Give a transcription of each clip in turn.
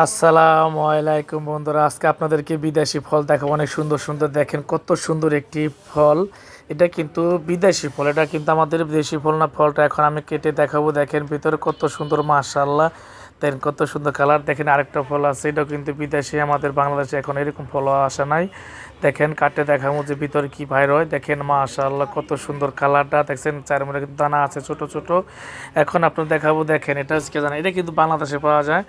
আসসালামু আলাইকুম বন্ধুরা, আজকে আপনাদেরকে বিদেশি ফল দেখাবো। অনেক সুন্দর সুন্দর, দেখেন কত সুন্দর একটি ফল। এটা কিন্তু বিদেশি ফল, এটা কিন্তু আমাদের দেশি ফল না। ফলটা এখন আমি কেটে দেখাবো। দেখেন ভিতরে কত সুন্দর, মাশাআল্লাহ। দেখেন কত সুন্দর কালার। দেখেন আরেকটা ফল আছে, এটাও কিন্তু বিদেশি, আমাদের বাংলাদেশে এখন এরকম ফল আসা নাই। দেখেন কাটে দেখাবো যে ভিতরে কি বাইর হয়। দেখেন মাশাআল্লাহ কত সুন্দর কালারটা। দেখছেন চারমুখে কিন্তু দানা আছে ছোট ছোট। এখন আপনার দেখাবো। দেখেন এটা কি জানেন, এটা কিন্তু বাংলাদেশে পাওয়া যায়,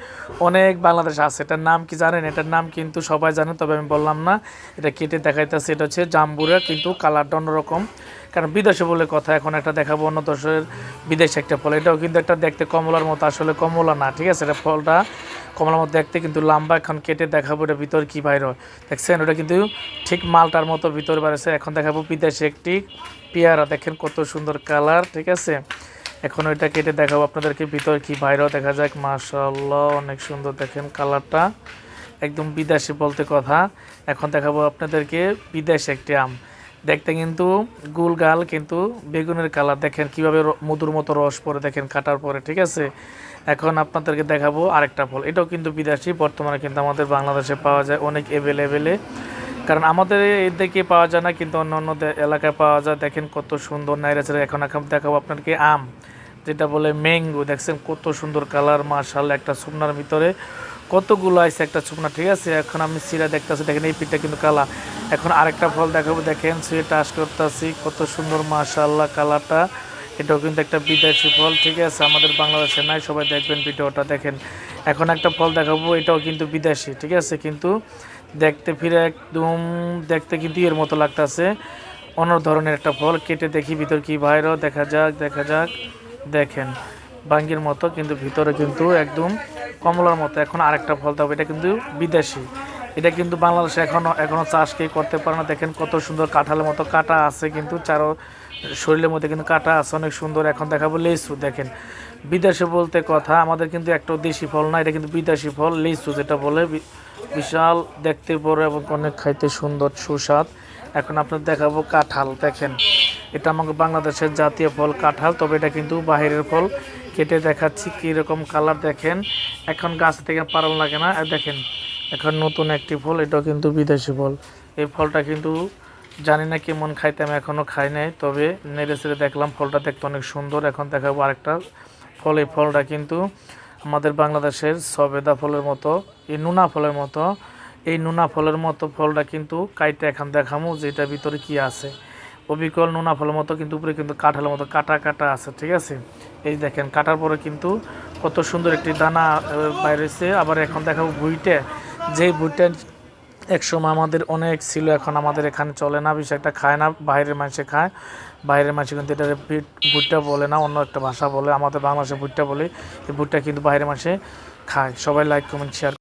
অনেক বাংলাদেশে আছে। এটার নাম কি জানেন? এটার নাম কিন্তু সবাই জানে, তবে আমি বললাম না। এটা কেটে দেখাইতেছে, এটা হচ্ছে জাম্বুরা, কিন্তু কালারটা অন্যরকম, কারণ বিদেশে বলে কথা। এখন একটা দেখাবো অন্য দেশের বিদেশে একটা ফল। এটাও কিন্তু একটা দেখতে কমলার মতো, আসলে কমলা না, ঠিক আছে। এটা ফলটা কমলার মতো দেখতে, কিন্তু লম্বা। এখন কেটে দেখাবো এটা ভিতর কি বাইর হয়। দেখছেন ওটা কিন্তু ঠিক মালটার মতো ভিতর বাড়ছে। এখন দেখাবো বিদেশে একটি পেয়ারা। দেখেন কত সুন্দর কালার, ঠিক আছে। এখন ওইটা কেটে দেখাবো আপনাদেরকে ভিতর কি বাইরেও দেখা যাক। মাশাআল্লাহ অনেক সুন্দর, দেখেন কালারটা একদম বিদেশি বলতে কথা। এখন দেখাবো আপনাদেরকে বিদেশে একটি আম। দেখতে কিন্তু গুলগাল, কিন্তু বেগুনের কালার। দেখেন কিভাবে মধুর মতো রস পড়ে, দেখেন কাটার পরে, ঠিক আছে। এখন আপনাদেরকে দেখাবো আরেকটা ফল, এটাও কিন্তু বিদেশি, বর্তমানে কিন্তু আমাদের বাংলাদেশে পাওয়া যায় অনেক অ্যাভেলেবেলে, কারণ আমাদের এদিকে পাওয়া যায় না, কিন্তু অন্য অন্য এলাকায় পাওয়া যায়। দেখেন কত সুন্দর নাইরাচের। এখন দেখাবো আপনাদেরকে আম, যেটা বলে ম্যাঙ্গো। দেখছেন কত সুন্দর কালার, মাশাআল্লাহ। একটা শুকনার ভিতরে কতগুলো আছে একটা শুকনা, ঠিক আছে। এখন আমি সিরা দেখতেছি, দেখেন এই পিঠটা কিন্তু কালা। এখন আরেকটা ফল দেখাবো। দেখেন সিরা টাচ করতেছি, কত সুন্দর মাশাআল্লাহ কালারটা। এটাও কিন্তু একটা বিদেশি ফল, ঠিক আছে, আমাদের বাংলাদেশে নাই। সবাই দেখবেন ভিডিওটা, দেখেন। এখন একটা ফল দেখাবো, এটাও কিন্তু বিদেশি, ঠিক আছে, কিন্তু দেখতে ফিরে একদম, দেখতে কিন্তু এর মতো লাগতেছে, অন্য ধরনের একটা ফল। কেটে দেখি ভিতর কি বাইরও, দেখা যাক দেখা যাক। দেখেন বাঙ্গির মতো, কিন্তু ভিতরে কিন্তু একদম কমলার মতো। এখন আরেকটা ফল দেবো, এটা কিন্তু বিদেশি, এটা কিন্তু বাংলাদেশে এখনো চাষ কেউ করতে পারে না। দেখেন কত সুন্দর, কাঁঠালের মতো কাটা আছে, কিন্তু চারো শরীরের মধ্যে কিন্তু কাটা আছে, অনেক সুন্দর। এখন দেখাবো লিচু। দেখেন বিদেশে বলতে কথা, আমাদের কিন্তু একটা দেশি ফল না, এটা কিন্তু বিদেশি ফল, লিচু যেটা বলে। বিশাল দেখতে বড় এবং অনেক খাইতে সুন্দর, সুস্বাদ। এখন আপনার দেখাবো কাঁঠাল। দেখেন এটা আমাকে বাংলাদেশের জাতীয় ফল কাঁঠাল, তবে এটা কিন্তু বাহিরের ফল। কেটে দেখাচ্ছি কীরকম কালার, দেখেন। এখন গাছ থেকে পারণ লাগে না। দেখেন এখন নতুন একটি ফল, এটাও কিন্তু বিদেশি ফল। এই ফলটা কিন্তু জানি না কেমন খাইতে, আমি এখনও খাই নাই, তবে নেড়ে চেড়ে দেখলাম। ফলটা দেখতে অনেক সুন্দর। এখন দেখাবো আরেকটা ফল। এই ফলটা কিন্তু আমাদের বাংলাদেশের সবেদা ফলের মতো, এই নুনা ফলের মতো। এই নুনা ফলের মতো ফলটা কিন্তু কাইটে এখন দেখামো যে এটার ভিতরে কি আছে। অবিকল নুনা ফলের মতো, কিন্তু উপরে কিন্তু কাঁঠালের মতো কাটা কাটা আছে, ঠিক আছে। এই দেখেন কাটার পরে কিন্তু কত সুন্দর একটি দানা বাইরেছে। আবার এখন দেখাবো ভুইটে, যে ভুইটা একসময় আমাদের অনেক ছিল, এখন আমাদের এখানে চলে না, বেশি একটা খায় না, বাইরের মানুষে খায়। বাইরের মানুষ কিন্তু এটা ভুট্টা বলে না, অন্য একটা ভাষা বলে, আমাদের বাংলাদেশে ভুট্টা বলে। এই ভুট্টা কিন্তু বাইরের মানুষে খায়। সবাই লাইক কমেন্ট শেয়ার